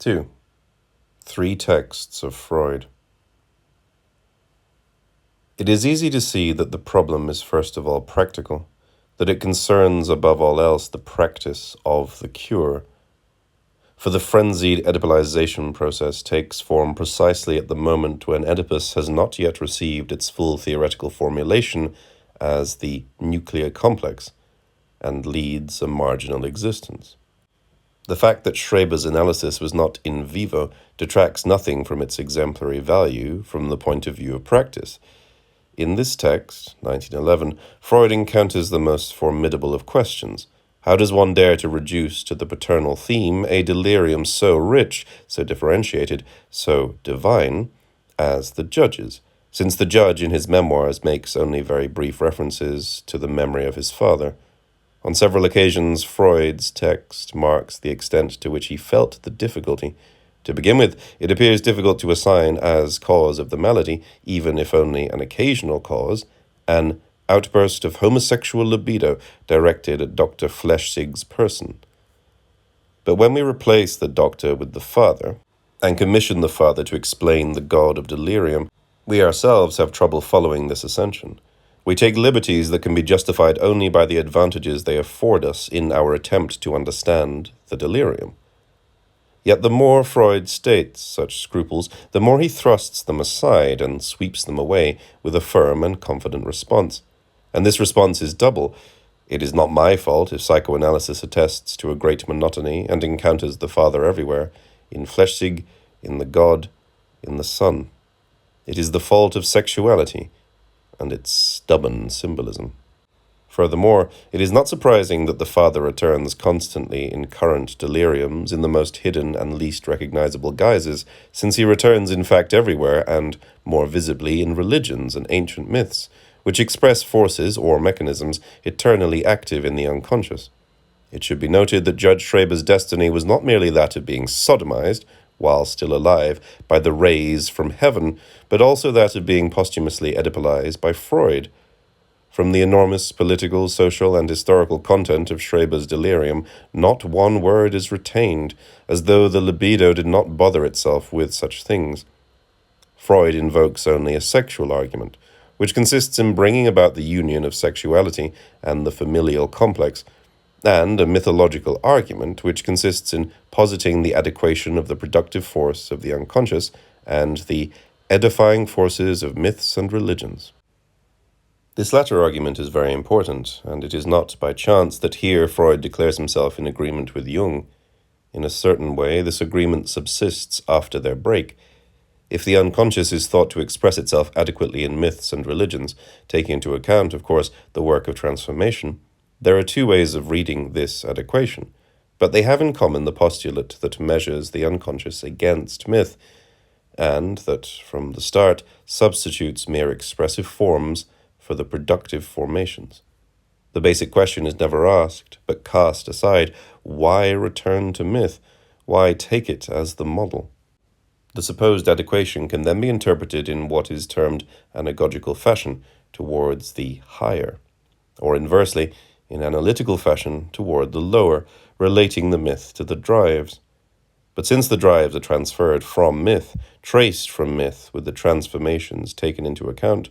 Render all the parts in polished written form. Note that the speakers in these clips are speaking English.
2. 3 texts of Freud. It is easy to see that the problem is first of all practical, that it concerns above all else the practice of the cure. For the frenzied Oedipalization process takes form precisely at the moment when Oedipus has not yet received its full theoretical formulation as the nuclear complex, and leads a marginal existence. The fact that Schreber's analysis was not in vivo detracts nothing from its exemplary value from the point of view of practice. In this text, 1911, Freud encounters the most formidable of questions. How does one dare to reduce to the paternal theme a delirium so rich, so differentiated, so divine, as the judge's, since the judge in his memoirs makes only very brief references to the memory of his father? On several occasions, Freud's text marks the extent to which he felt the difficulty. To begin with, it appears difficult to assign as cause of the malady, even if only an occasional cause, an outburst of homosexual libido directed at Dr. Flechsig's person. But when we replace the doctor with the father, and commission the father to explain the god of delirium, we ourselves have trouble following this ascension. We take liberties that can be justified only by the advantages they afford us in our attempt to understand the delirium. Yet the more Freud states such scruples, the more he thrusts them aside and sweeps them away with a firm and confident response. And this response is double. It is not my fault if psychoanalysis attests to a great monotony and encounters the father everywhere, in Flechsig, in the god, in the son. It is the fault of sexuality and its stubborn symbolism. Furthermore, it is not surprising that the father returns constantly in current deliriums in the most hidden and least recognizable guises, since he returns in fact everywhere and more visibly in religions and ancient myths, which express forces or mechanisms eternally active in the unconscious. It should be noted that Judge Schreber's destiny was not merely that of being sodomized, while still alive, by the rays from heaven, but also that of being posthumously Oedipalized by Freud. From the enormous political, social, and historical content of Schreber's delirium, not one word is retained, as though the libido did not bother itself with such things. Freud invokes only a sexual argument, which consists in bringing about the union of sexuality and the familial complex, and a mythological argument which consists in positing the adequation of the productive force of the unconscious and the edifying forces of myths and religions. This latter argument is very important, and it is not by chance that here Freud declares himself in agreement with Jung. In a certain way, this agreement subsists after their break. If the unconscious is thought to express itself adequately in myths and religions, taking into account, of course, the work of transformation, there are 2 ways of reading this adequation, but they have in common the postulate that measures the unconscious against myth, and that, from the start, substitutes mere expressive forms for the productive formations. The basic question is never asked, but cast aside. Why return to myth? Why take it as the model? The supposed adequation can then be interpreted in what is termed anagogical fashion towards the higher, or inversely, in analytical fashion toward the lower, relating the myth to the drives. But since the drives are transferred from myth, traced from myth with the transformations taken into account,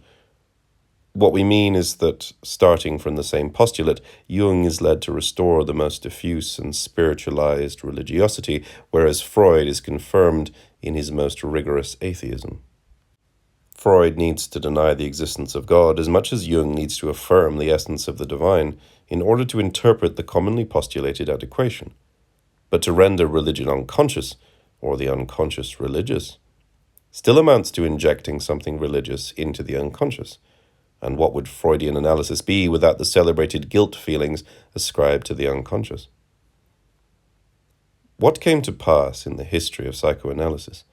what we mean is that, starting from the same postulate, Jung is led to restore the most diffuse and spiritualized religiosity, whereas Freud is confirmed in his most rigorous atheism. Freud needs to deny the existence of God as much as Jung needs to affirm the essence of the divine in order to interpret the commonly postulated adequation. But to render religion unconscious, or the unconscious religious, still amounts to injecting something religious into the unconscious. And what would Freudian analysis be without the celebrated guilt feelings ascribed to the unconscious? What came to pass in the history of psychoanalysis?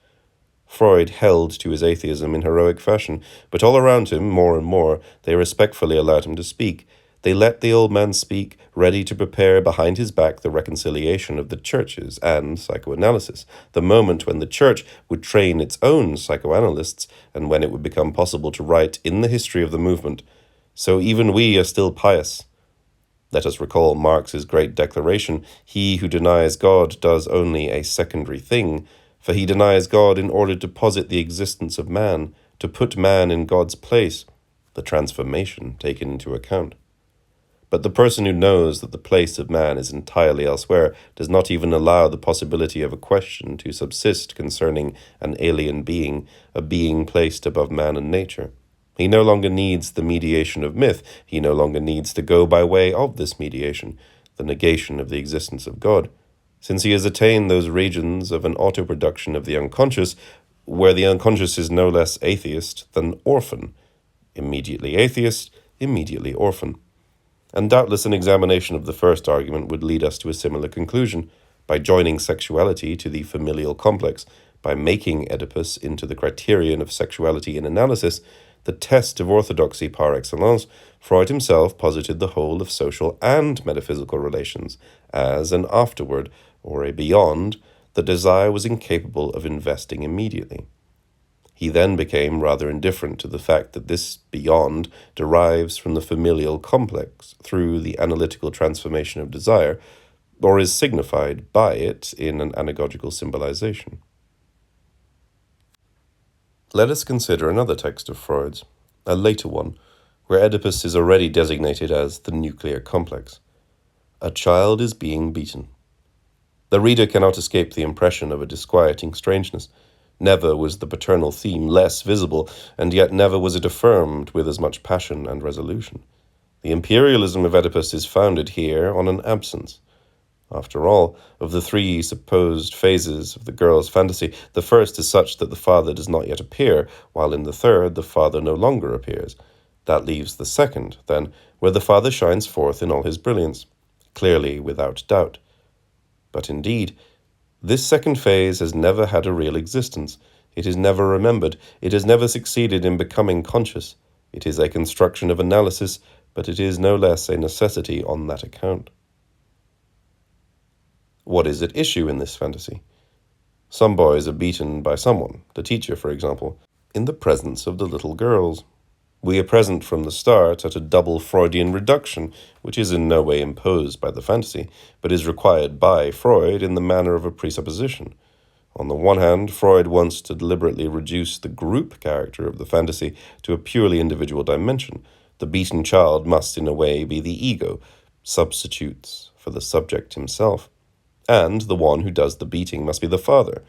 Freud held to his atheism in heroic fashion, but all around him, more and more, they respectfully allowed him to speak. They let the old man speak, ready to prepare behind his back the reconciliation of the churches and psychoanalysis, the moment when the church would train its own psychoanalysts and when it would become possible to write in the history of the movement, "So even we are still pious." Let us recall Marx's great declaration, "He who denies God does only a secondary thing, for he denies God in order to posit the existence of man, to put man in God's place, the transformation taken into account." But the person who knows that the place of man is entirely elsewhere does not even allow the possibility of a question to subsist concerning an alien being, a being placed above man and nature. He no longer needs the mediation of myth. He no longer needs to go by way of this mediation, the negation of the existence of God, since he has attained those regions of an auto-production of the unconscious, where the unconscious is no less atheist than orphan, immediately atheist, immediately orphan. And doubtless an examination of the first argument would lead us to a similar conclusion. By joining sexuality to the familial complex, by making Oedipus into the criterion of sexuality in analysis, the test of orthodoxy par excellence, Freud himself posited the whole of social and metaphysical relations as an afterward, or a beyond, the desire was incapable of investing immediately. He then became rather indifferent to the fact that this beyond derives from the familial complex through the analytical transformation of desire, or is signified by it in an anagogical symbolization. Let us consider another text of Freud's, a later one, where Oedipus is already designated as the nuclear complex. A child is being beaten. The reader cannot escape the impression of a disquieting strangeness. Never was the paternal theme less visible, and yet never was it affirmed with as much passion and resolution. The imperialism of Oedipus is founded here on an absence. After all, of the three supposed phases of the girl's fantasy, the first is such that the father does not yet appear, while in the third the father no longer appears. That leaves the second, then, where the father shines forth in all his brilliance, clearly without doubt. But indeed, this second phase has never had a real existence. It is never remembered. It has never succeeded in becoming conscious. It is a construction of analysis, but it is no less a necessity on that account. What is at issue in this fantasy? Some boys are beaten by someone, the teacher, for example, in the presence of the little girls. We are present from the start at a double Freudian reduction, which is in no way imposed by the fantasy, but is required by Freud in the manner of a presupposition. On the one hand, Freud wants to deliberately reduce the group character of the fantasy to a purely individual dimension. The beaten child must, in a way, be the ego, substitutes for the subject himself. And the one who does the beating must be the father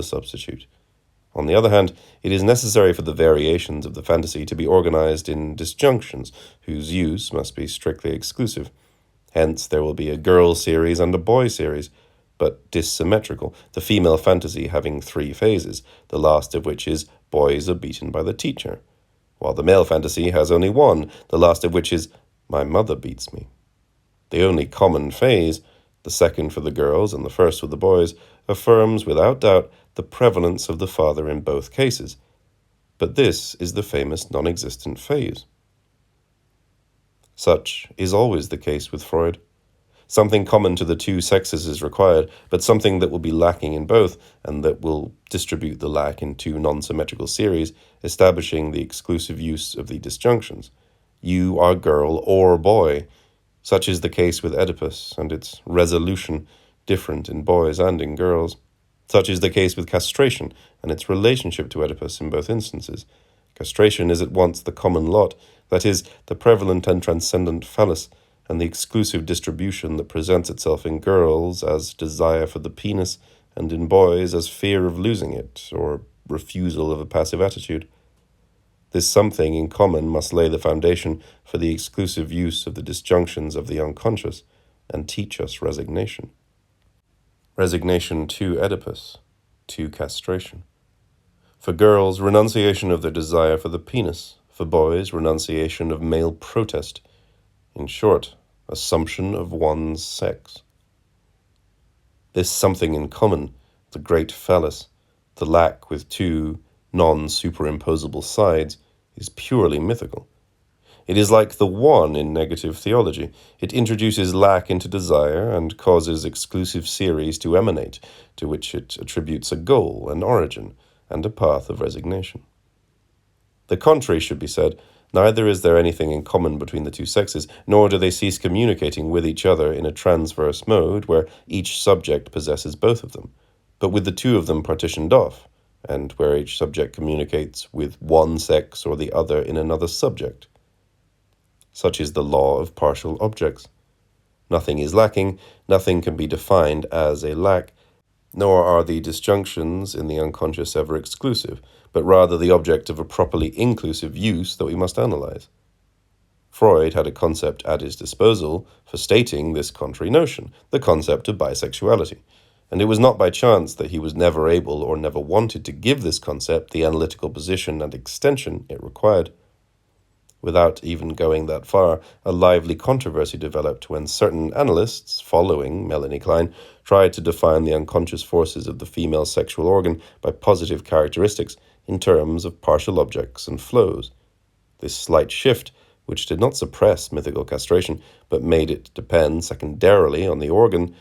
substitute. On the other hand, it is necessary for the variations of the fantasy to be organized in disjunctions, whose use must be strictly exclusive. Hence, there will be a girl series and a boy series, but dissymmetrical, the female fantasy having three phases, the last of which is boys are beaten by the teacher, while the male fantasy has only one, the last of which is my mother beats me. The only common phase, the second for the girls and the first for the boys, affirms without doubt the prevalence of the father in both cases. But this is the famous non-existent phase. Such is always the case with Freud. Something common to the two sexes is required, but something that will be lacking in both, and that will distribute the lack in two non-symmetrical series, establishing the exclusive use of the disjunctions. You are girl or boy. Such is the case with Oedipus, and its resolution, different in boys and in girls. Such is the case with castration, and its relationship to Oedipus in both instances. Castration is at once the common lot, that is, the prevalent and transcendent phallus, and the exclusive distribution that presents itself in girls as desire for the penis, and in boys as fear of losing it, or refusal of a passive attitude. This something in common must lay the foundation for the exclusive use of the disjunctions of the unconscious, and teach us resignation. Resignation to Oedipus, to castration. For girls, renunciation of their desire for the penis. For boys, renunciation of male protest. In short, assumption of one's sex. This something in common, the great phallus, the lack with two non-superimposable sides, is purely mythical. It is like the one in negative theology. It introduces lack into desire and causes exclusive series to emanate, to which it attributes a goal, an origin, and a path of resignation. The contrary should be said. Neither is there anything in common between the two sexes, nor do they cease communicating with each other in a transverse mode where each subject possesses both of them, but with the two of them partitioned off, and where each subject communicates with one sex or the other in another subject. Such is the law of partial objects. Nothing is lacking, nothing can be defined as a lack, nor are the disjunctions in the unconscious ever exclusive, but rather the object of a properly inclusive use that we must analyze. Freud had a concept at his disposal for stating this contrary notion, the concept of bisexuality, and it was not by chance that he was never able or never wanted to give this concept the analytical position and extension it required. Without even going that far, a lively controversy developed when certain analysts, following Melanie Klein, tried to define the unconscious forces of the female sexual organ by positive characteristics in terms of partial objects and flows. This slight shift, which did not suppress mythical castration, but made it depend secondarily on the organ,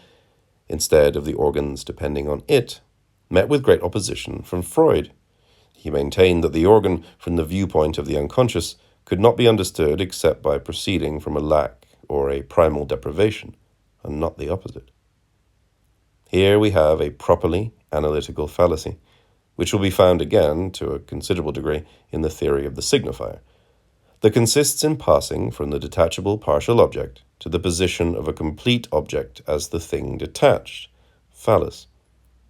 instead of the organs depending on it, met with great opposition from Freud. He maintained that the organ, from the viewpoint of the unconscious, could not be understood except by proceeding from a lack or a primal deprivation, and not the opposite. Here we have a properly analytical fallacy, which will be found again, to a considerable degree, in the theory of the signifier, that consists in passing from the detachable partial object to the position of a complete object as the thing detached, phallus.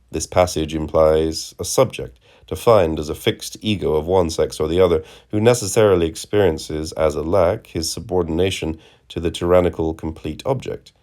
This passage implies a subject, defined as a fixed ego of one sex or the other, who necessarily experiences as a lack his subordination to the tyrannical complete object.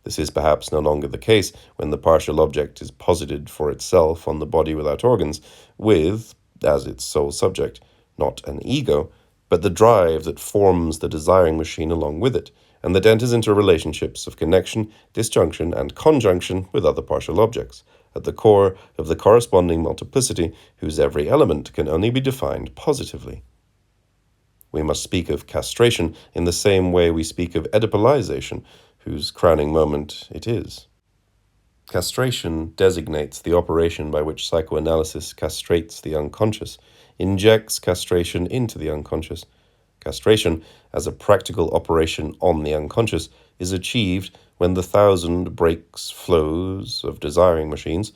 This is perhaps no longer the case when the partial object is posited for itself on the body without organs, with, as its sole subject, not an ego, but the drive that forms the desiring machine along with it, and that enters into relationships of connection, disjunction, and conjunction with other partial objects, at the core of the corresponding multiplicity whose every element can only be defined positively. We must speak of castration in the same way we speak of Oedipalization, whose crowning moment it is. Castration designates the operation by which psychoanalysis castrates the unconscious, injects castration into the unconscious. Castration, as a practical operation on the unconscious, is achieved when the thousand breaks, flows of desiring machines,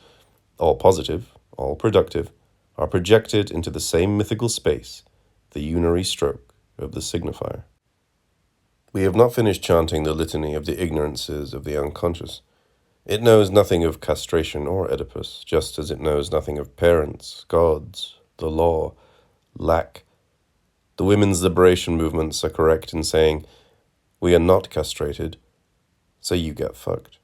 all positive, all productive, are projected into the same mythical space, the unary stroke of the signifier. We have not finished chanting the litany of the ignorances of the unconscious. It knows nothing of castration or Oedipus, just as it knows nothing of parents, gods, the law, lack. The women's liberation movements are correct in saying, we are not castrated, so you get fucked.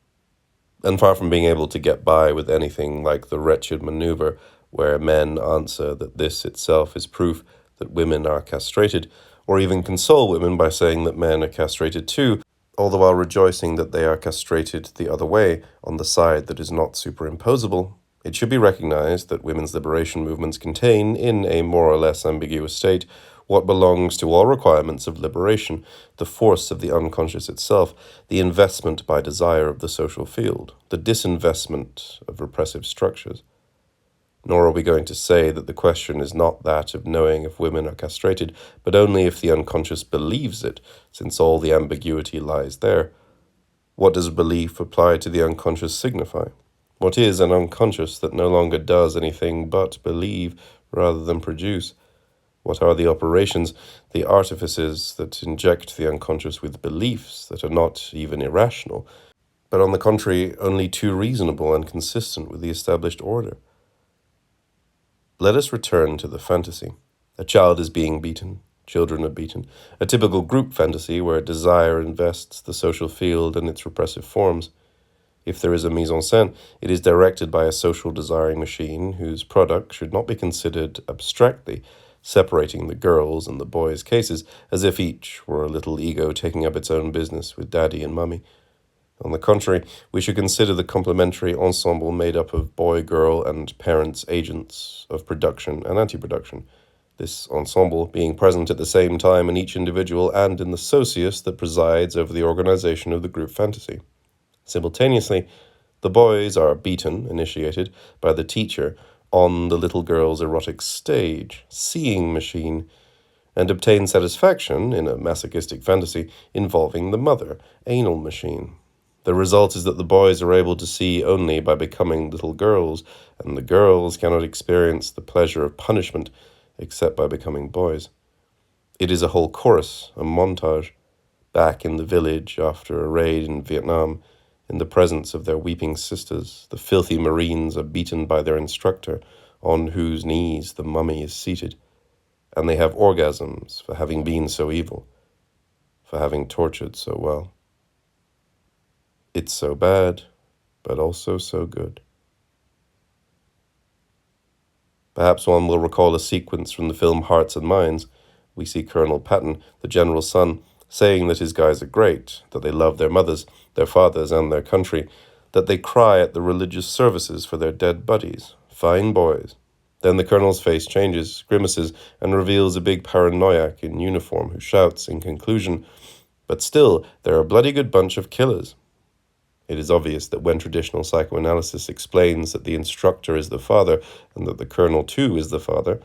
And far from being able to get by with anything like the wretched maneuver where men answer that this itself is proof that women are castrated, or even console women by saying that men are castrated too, all the while rejoicing that they are castrated the other way, on the side that is not superimposable, it should be recognized that women's liberation movements contain, in a more or less ambiguous state, what belongs to all requirements of liberation, the force of the unconscious itself, the investment by desire of the social field, the disinvestment of repressive structures. Nor are we going to say that the question is not that of knowing if women are castrated, but only if the unconscious believes it, since all the ambiguity lies there. What does belief apply to the unconscious signify? What is an unconscious that no longer does anything but believe rather than produce? What are the operations, the artifices that inject the unconscious with beliefs that are not even irrational, but on the contrary only too reasonable and consistent with the established order? Let us return to the fantasy. A child is being beaten. Children are beaten. A typical group fantasy where desire invests the social field and its repressive forms. If there is a mise en scène, it is directed by a social desiring machine whose product should not be considered abstractly, separating the girls' and the boys' cases as if each were a little ego taking up its own business with daddy and mummy. On the contrary, we should consider the complementary ensemble made up of boy, girl, and parents, agents of production and anti-production, this ensemble being present at the same time in each individual and in the socius that presides over the organization of the group fantasy. Simultaneously, the boys are beaten, initiated, by the teacher on the little girl's erotic stage, seeing machine, and obtain satisfaction in a masochistic fantasy involving the mother, anal machine. The result is that the boys are able to see only by becoming little girls, and the girls cannot experience the pleasure of punishment except by becoming boys. It is a whole chorus, a montage, back in the village after a raid in Vietnam, in the presence of their weeping sisters. The filthy Marines are beaten by their instructor, on whose knees the mummy is seated, and they have orgasms for having been so evil, for having tortured so well. It's so bad, but also so good. Perhaps one will recall a sequence from the film Hearts and Minds. We see Colonel Patton, the general's son, saying that his guys are great, that they love their mothers, their fathers, and their country, that they cry at the religious services for their dead buddies. Fine boys. Then the colonel's face changes, grimaces, and reveals a big paranoiac in uniform who shouts, in conclusion, "But still, they're a bloody good bunch of killers." It is obvious that when traditional psychoanalysis explains that the instructor is the father, and that the colonel too is the father,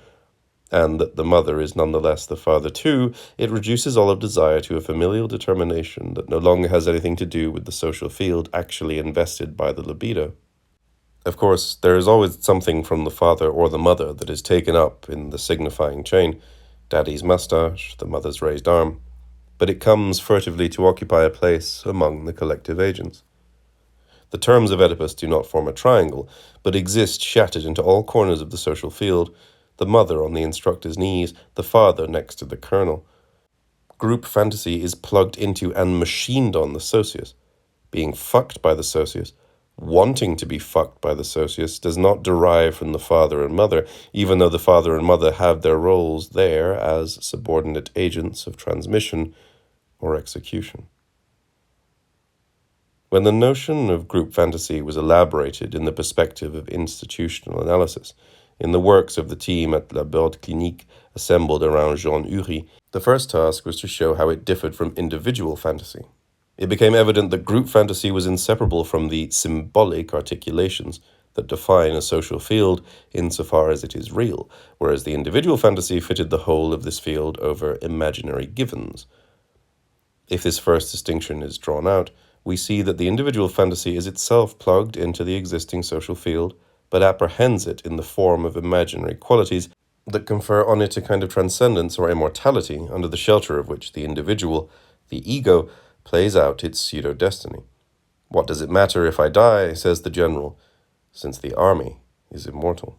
and that the mother is nonetheless the father too, it reduces all of desire to a familial determination that no longer has anything to do with the social field actually invested by the libido. Of course, there is always something from the father or the mother that is taken up in the signifying chain, daddy's mustache, the mother's raised arm, but it comes furtively to occupy a place among the collective agents. The terms of Oedipus do not form a triangle, but exist shattered into all corners of the social field, the mother on the instructor's knees, the father next to the colonel. Group fantasy is plugged into and machined on the socius. Being fucked by the socius, wanting to be fucked by the socius, does not derive from the father and mother, even though the father and mother have their roles there as subordinate agents of transmission or execution. When the notion of group fantasy was elaborated in the perspective of institutional analysis, in the works of the team at La Borde Clinique assembled around Jean Oury, the first task was to show how it differed from individual fantasy. It became evident that group fantasy was inseparable from the symbolic articulations that define a social field insofar as it is real, whereas the individual fantasy fitted the whole of this field over imaginary givens. If this first distinction is drawn out, we see that the individual fantasy is itself plugged into the existing social field, but apprehends it in the form of imaginary qualities that confer on it a kind of transcendence or immortality, under the shelter of which the individual, the ego, plays out its pseudo-destiny. "What does it matter if I die," says the general, "since the army is immortal?"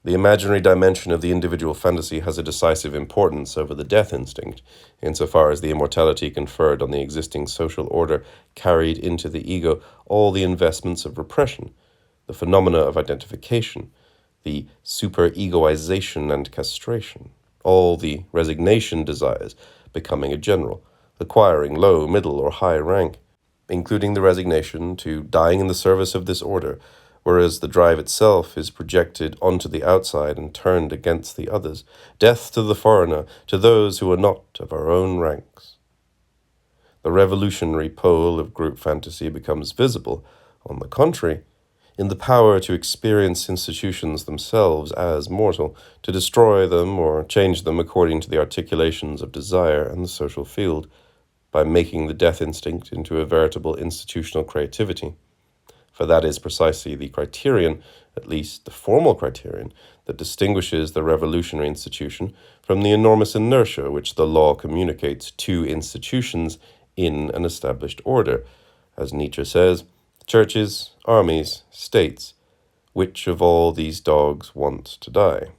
The imaginary dimension of the individual fantasy has a decisive importance over the death instinct, insofar as the immortality conferred on the existing social order carried into the ego all the investments of repression, the phenomena of identification, the super-egoization and castration, all the resignation desires, becoming a general, acquiring low, middle, or high rank, including the resignation to dying in the service of this order, whereas the drive itself is projected onto the outside and turned against the others. Death to the foreigner, to those who are not of our own ranks. The revolutionary pole of group fantasy becomes visible, on the contrary, in the power to experience institutions themselves as mortal, to destroy them or change them according to the articulations of desire and the social field, by making the death instinct into a veritable institutional creativity. For that is precisely the criterion, at least the formal criterion, that distinguishes the revolutionary institution from the enormous inertia which the law communicates to institutions in an established order. As Nietzsche says, churches, armies, states, which of all these dogs want to die?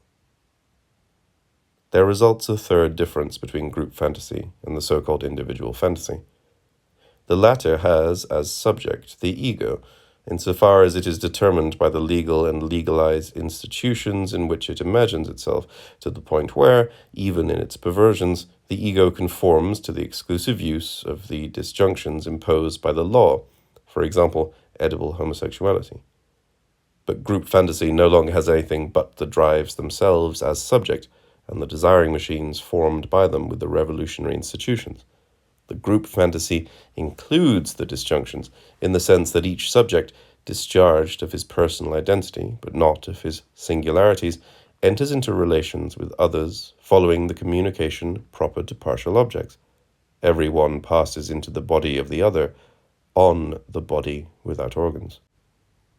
There results a third difference between group fantasy and the so-called individual fantasy. The latter has, as subject, the ego, insofar as it is determined by the legal and legalized institutions in which it imagines itself, to the point where, even in its perversions, the ego conforms to the exclusive use of the disjunctions imposed by the law, for example, edible homosexuality. But group fantasy no longer has anything but the drives themselves as subject, and the desiring machines formed by them with the revolutionary institutions. The group fantasy includes the disjunctions in the sense that each subject, discharged of his personal identity, but not of his singularities, enters into relations with others following the communication proper to partial objects. Every one passes into the body of the other, on the body without organs.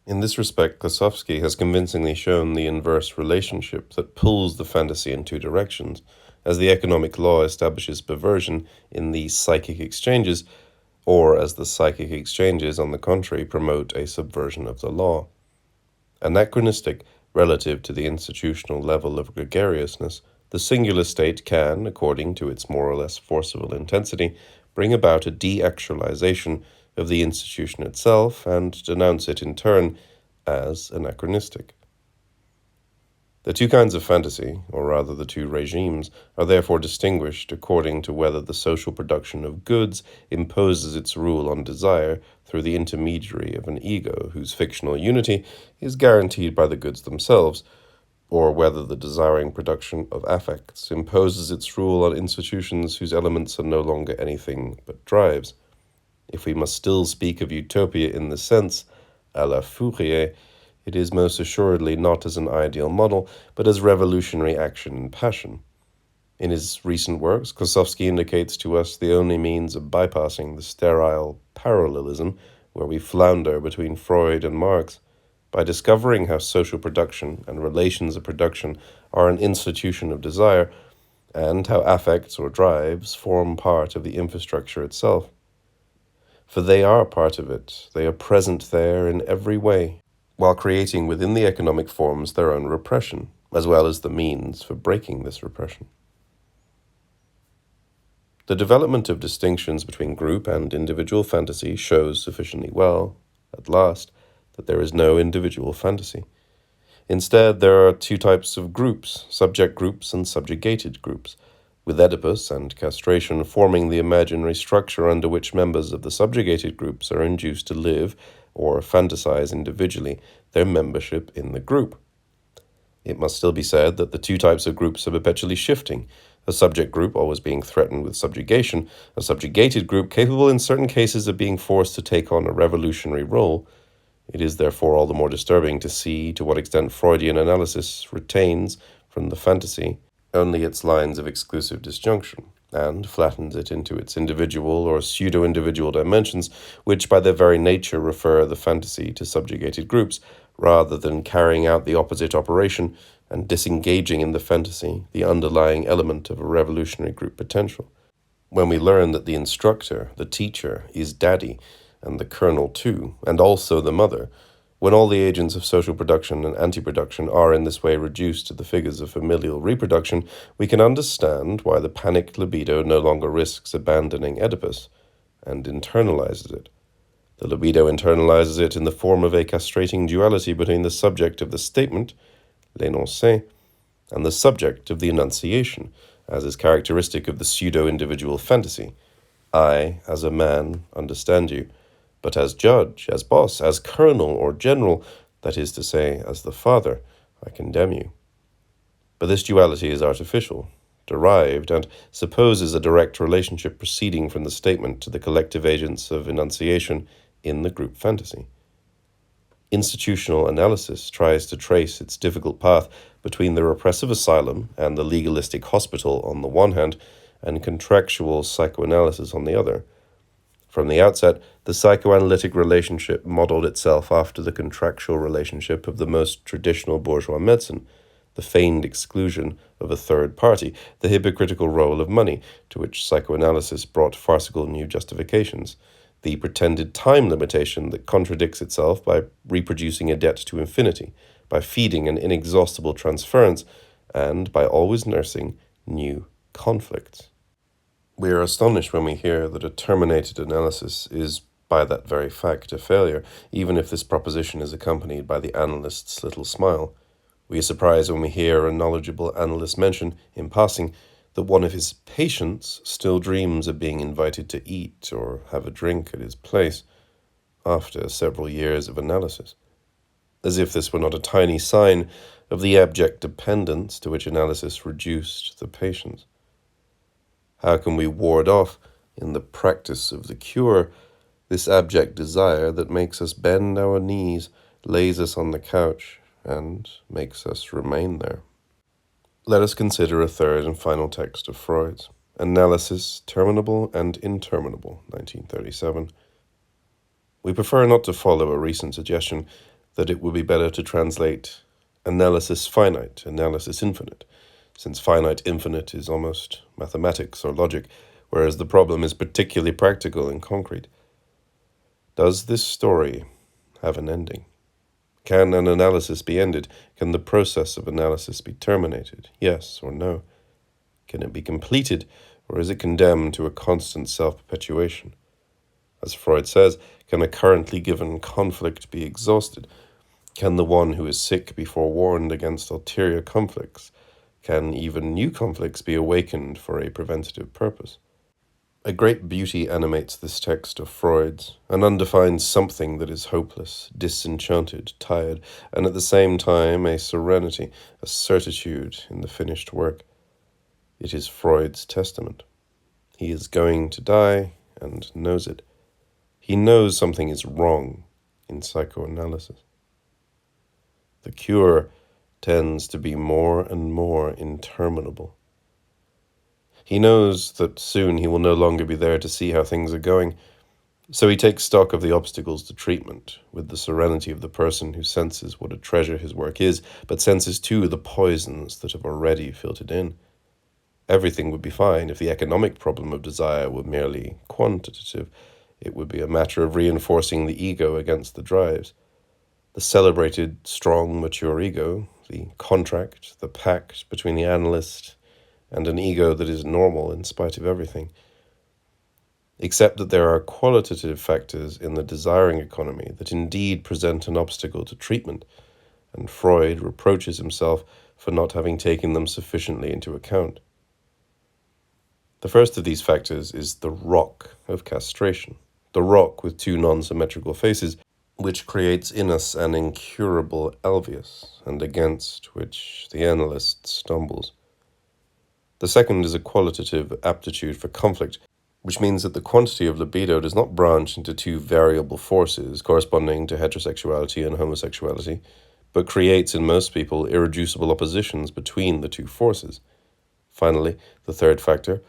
In this respect, Klossowski has convincingly shown the inverse relationship that pulls the fantasy in two directions, as the economic law establishes perversion in the psychic exchanges, or as the psychic exchanges, on the contrary, promote a subversion of the law. Anachronistic relative to the institutional level of gregariousness, the singular state can, according to its more or less forcible intensity, bring about a de-actualization of the institution itself and denounce it in turn as anachronistic. The two kinds of fantasy, or rather the two regimes, are therefore distinguished according to whether the social production of goods imposes its rule on desire through the intermediary of an ego whose fictional unity is guaranteed by the goods themselves, or whether the desiring production of affects imposes its rule on institutions whose elements are no longer anything but drives. If we must still speak of utopia in this sense, à la Fourier, it is most assuredly not as an ideal model, but as revolutionary action and passion. In his recent works, Klossowski indicates to us the only means of bypassing the sterile parallelism where we flounder between Freud and Marx, by discovering how social production and relations of production are an institution of desire, and how affects or drives form part of the infrastructure itself. For they are part of it, they are present there in every way, while creating within the economic forms their own repression, as well as the means for breaking this repression. The development of distinctions between group and individual fantasy shows sufficiently well, at last, that there is no individual fantasy. Instead, there are two types of groups, subject groups and subjugated groups, with Oedipus and castration forming the imaginary structure under which members of the subjugated groups are induced to live or fantasize individually their membership in the group. It must still be said that the two types of groups are perpetually shifting, a subject group always being threatened with subjugation, a subjugated group capable in certain cases of being forced to take on a revolutionary role. It is therefore all the more disturbing to see to what extent Freudian analysis retains from the fantasy only its lines of exclusive disjunction, and flattens it into its individual or pseudo-individual dimensions, which by their very nature refer the fantasy to subjugated groups, rather than carrying out the opposite operation and disengaging in the fantasy the underlying element of a revolutionary group potential. When we learn that the instructor, the teacher, is daddy, and the colonel too, and also the mother, when all the agents of social production and anti-production are in this way reduced to the figures of familial reproduction, we can understand why the panicked libido no longer risks abandoning Oedipus, and internalizes it. The libido internalizes it in the form of a castrating duality between the subject of the statement, l'énoncé, and the subject of the enunciation, as is characteristic of the pseudo-individual fantasy. I, as a man, understand you, but as judge, as boss, as colonel or general, that is to say, as the father, I condemn you. But this duality is artificial, derived, and supposes a direct relationship proceeding from the statement to the collective agents of enunciation in the group fantasy. Institutional analysis tries to trace its difficult path between the repressive asylum and the legalistic hospital on the one hand, and contractual psychoanalysis on the other. From the outset, the psychoanalytic relationship modeled itself after the contractual relationship of the most traditional bourgeois medicine, the feigned exclusion of a third party, the hypocritical role of money, to which psychoanalysis brought farcical new justifications, the pretended time limitation that contradicts itself by reproducing a debt to infinity, by feeding an inexhaustible transference, and by always nursing new conflicts. We are astonished when we hear that a terminated analysis is, by that very fact, a failure, even if this proposition is accompanied by the analyst's little smile. We are surprised when we hear a knowledgeable analyst mention, in passing, that one of his patients still dreams of being invited to eat or have a drink at his place, after several years of analysis, as if this were not a tiny sign of the abject dependence to which analysis reduced the patient. How can we ward off, in the practice of the cure, this abject desire that makes us bend our knees, lays us on the couch, and makes us remain there? Let us consider a third and final text of Freud's, Analysis, Terminable and Interminable, 1937. We prefer not to follow a recent suggestion that it would be better to translate analysis finite, analysis infinite, since finite infinite is almost mathematics or logic, whereas the problem is particularly practical and concrete. Does this story have an ending? Can an analysis be ended? Can the process of analysis be terminated? Yes or no? Can it be completed, or is it condemned to a constant self-perpetuation? As Freud says, can a currently given conflict be exhausted? Can the one who is sick be forewarned against ulterior conflicts? Can even new conflicts be awakened for a preventative purpose? A great beauty animates this text of Freud's, an undefined something that is hopeless, disenchanted, tired, and at the same time a serenity, a certitude in the finished work. It is Freud's testament. He is going to die and knows it. He knows something is wrong in psychoanalysis. The cure tends to be more and more interminable. He knows that soon he will no longer be there to see how things are going, so he takes stock of the obstacles to treatment with the serenity of the person who senses what a treasure his work is, but senses too the poisons that have already filtered in. Everything would be fine if the economic problem of desire were merely quantitative. It would be a matter of reinforcing the ego against the drives. The celebrated, strong, mature ego, the contract, the pact between the analyst and an ego that is normal in spite of everything. Except that there are qualitative factors in the desiring economy that indeed present an obstacle to treatment, and Freud reproaches himself for not having taken them sufficiently into account. The first of these factors is the rock of castration, the rock with two non-symmetrical faces, which creates in us an incurable alveus, and against which the analyst stumbles. The second is a qualitative aptitude for conflict, which means that the quantity of libido does not branch into two variable forces corresponding to heterosexuality and homosexuality, but creates in most people irreducible oppositions between the two forces. Finally, the third factor,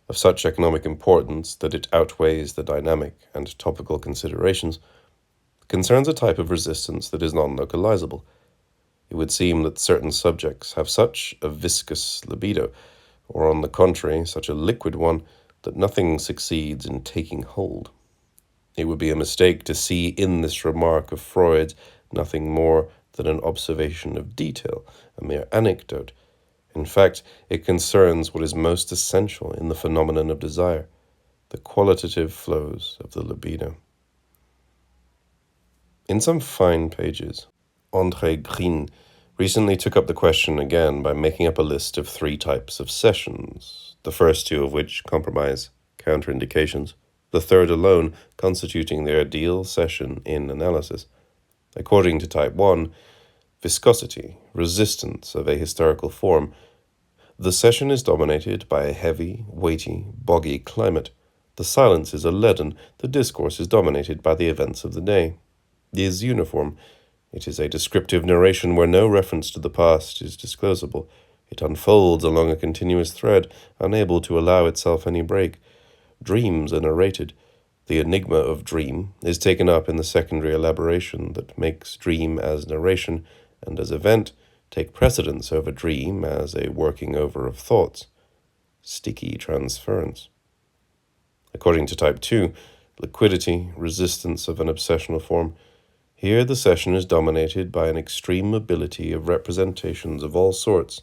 of such economic importance that it outweighs the dynamic and topical considerations, concerns a type of resistance that is non-localizable. It would seem that certain subjects have such a viscous libido, or on the contrary, such a liquid one, that nothing succeeds in taking hold. It would be a mistake to see in this remark of Freud's nothing more than an observation of detail, a mere anecdote. In fact, it concerns what is most essential in the phenomenon of desire, the qualitative flows of the libido. In some fine pages, Andrè Green recently took up the question again by making up a list of 3 types of sessions, the first 2 of which comprise counterindications, the third alone constituting the ideal session in analysis. According to type 1, viscosity, resistance of a historical form, the session is dominated by a heavy, weighty, boggy climate. The silences are leaden, the discourse is dominated by the events of the day. It is uniform. It is a descriptive narration where no reference to the past is disclosable. It unfolds along a continuous thread, unable to allow itself any break. Dreams are narrated. The enigma of dream is taken up in the secondary elaboration that makes dream as narration and as event take precedence over dream as a working over of thoughts. Sticky transference. According to type 2, liquidity, resistance of an obsessional form. Here the session is dominated by an extreme mobility of representations of all sorts.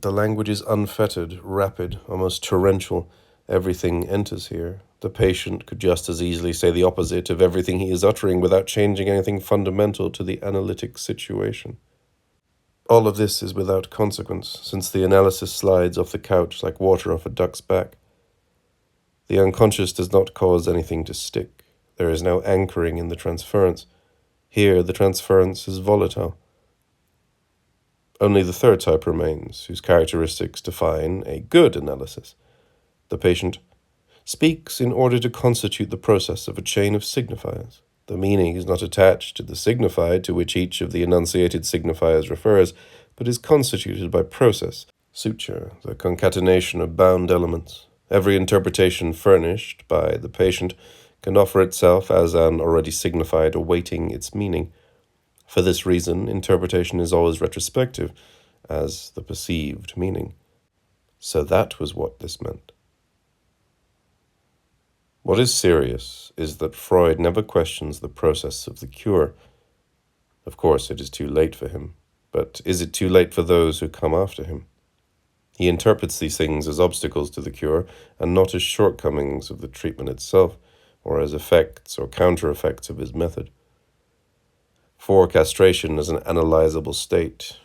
The language is unfettered, rapid, almost torrential. Everything enters here. The patient could just as easily say the opposite of everything he is uttering without changing anything fundamental to the analytic situation. All of this is without consequence, since the analysis slides off the couch like water off a duck's back. The unconscious does not cause anything to stick. There is no anchoring in the transference. Here the transference is volatile. Only the third type remains, whose characteristics define a good analysis. The patient speaks in order to constitute the process of a chain of signifiers. The meaning is not attached to the signified to which each of the enunciated signifiers refers, but is constituted by process, suture, the concatenation of bound elements. Every interpretation furnished by the patient can offer itself as an already signified awaiting its meaning. For this reason, interpretation is always retrospective, as the perceived meaning. So that was what this meant. What is serious is that Freud never questions the process of the cure. Of course, it is too late for him, but is it too late for those who come after him? He interprets these things as obstacles to the cure and not as shortcomings of the treatment itself, or as effects or counter-effects of his method. For castration as an analyzable state,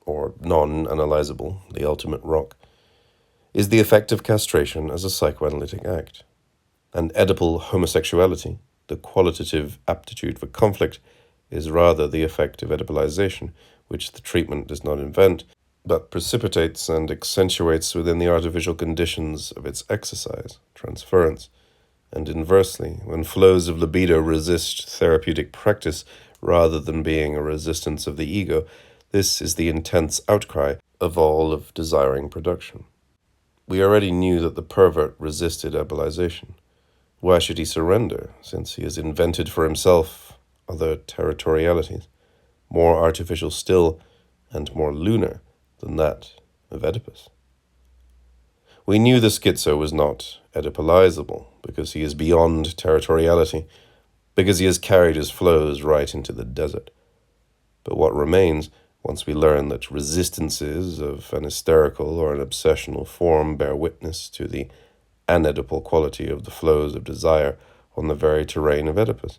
or non-analyzable, the ultimate rock, is the effect of castration as a psychoanalytic act. And Oedipal homosexuality, the qualitative aptitude for conflict, is rather the effect of Oedipalization, which the treatment does not invent, but precipitates and accentuates within the artificial conditions of its exercise, transference. And inversely, when flows of libido resist therapeutic practice rather than being a resistance of the ego, this is the intense outcry of all of desiring production. We already knew that the pervert resisted Oedipalization. Why should he surrender, since he has invented for himself other territorialities, more artificial still and more lunar than that of Oedipus? We knew the schizo was not Oedipalizable, because he is beyond territoriality, because he has carried his flows right into the desert. But what remains, once we learn that resistances of an hysterical or an obsessional form bear witness to the anedipal quality of the flows of desire on the very terrain of Oedipus?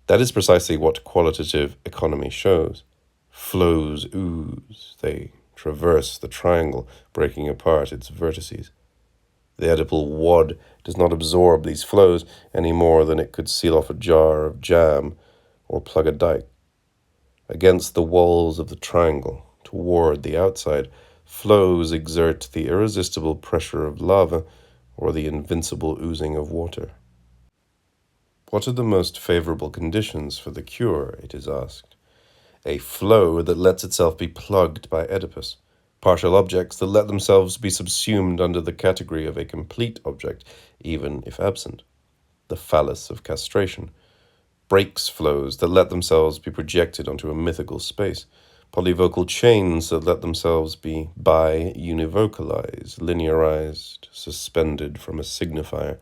That is precisely what qualitative economy shows. Flows ooze, they traverse the triangle, breaking apart its vertices. The Oedipal wad does not absorb these flows any more than it could seal off a jar of jam or plug a dike. Against the walls of the triangle, toward the outside, flows exert the irresistible pressure of lava or the invincible oozing of water. What are the most favorable conditions for the cure, it is asked? A flow that lets itself be plugged by Oedipus, partial objects that let themselves be subsumed under the category of a complete object, even if absent, the phallus of castration, breaks flows that let themselves be projected onto a mythical space, polyvocal chains that let themselves be bi-univocalized, linearized, suspended from a signifier,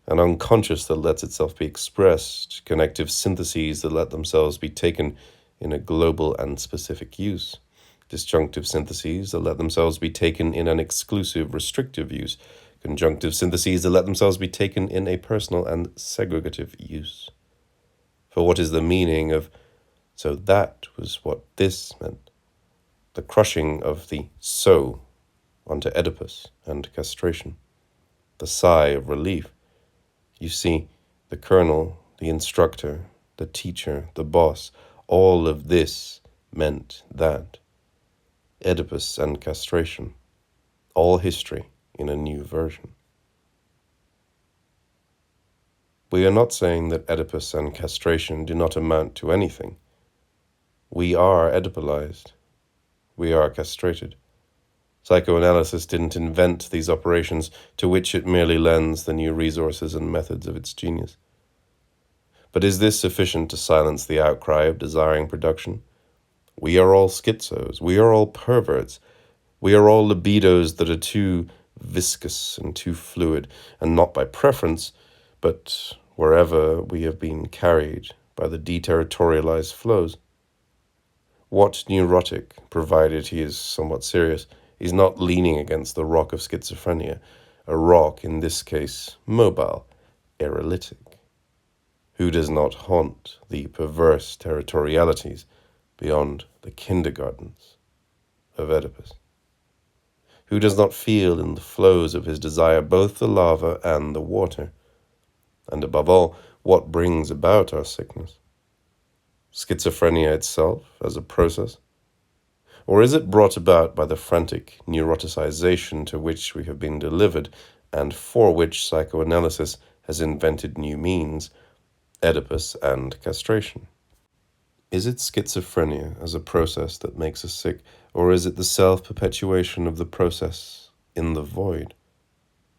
an unconscious that lets itself be expressed, connective syntheses that let themselves be taken in a global and specific use, disjunctive syntheses that let themselves be taken in an exclusive, restrictive use, conjunctive syntheses that let themselves be taken in a personal and segregative use. For what is the meaning of so that was what this meant? The crushing of the so onto Oedipus and castration. The sigh of relief. You see, the colonel, the instructor, the teacher, the boss, all of this meant that. Oedipus and castration. All history in a new version. We are not saying that Oedipus and castration do not amount to anything. We are Oedipalized. We are castrated. Psychoanalysis didn't invent these operations to which it merely lends the new resources and methods of its genius. But is this sufficient to silence the outcry of desiring production? We are all schizos. We are all perverts. We are all libidos that are too viscous and too fluid, and not by preference, but wherever we have been carried by the deterritorialized flows. What neurotic, provided he is somewhat serious, is not leaning against the rock of schizophrenia, a rock, in this case, mobile, aerolytic? Who does not haunt the perverse territorialities beyond the kindergartens of Oedipus? Who does not feel in the flows of his desire both the lava and the water? And above all, what brings about our sickness? Schizophrenia itself as a process? Or is it brought about by the frantic neuroticization to which we have been delivered and for which psychoanalysis has invented new means, Oedipus and castration? Is it schizophrenia as a process that makes us sick, or is it the self-perpetuation of the process in the void?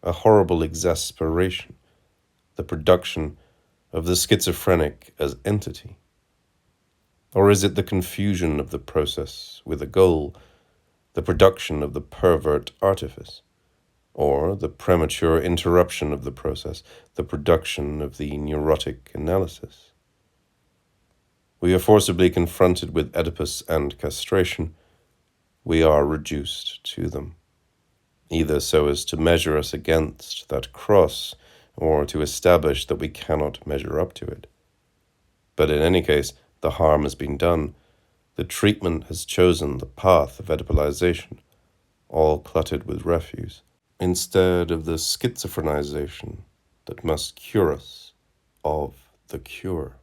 A horrible exasperation, the production of the schizophrenic as entity? Or is it the confusion of the process with a goal, the production of the pervert artifice? Or the premature interruption of the process, the production of the neurotic analysis? We are forcibly confronted with Oedipus and castration. We are reduced to them, either so as to measure us against that cross, or to establish that we cannot measure up to it. But in any case, the harm has been done. The treatment has chosen the path of Oedipalization, all cluttered with refuse, instead of the schizophrenization that must cure us of the cure.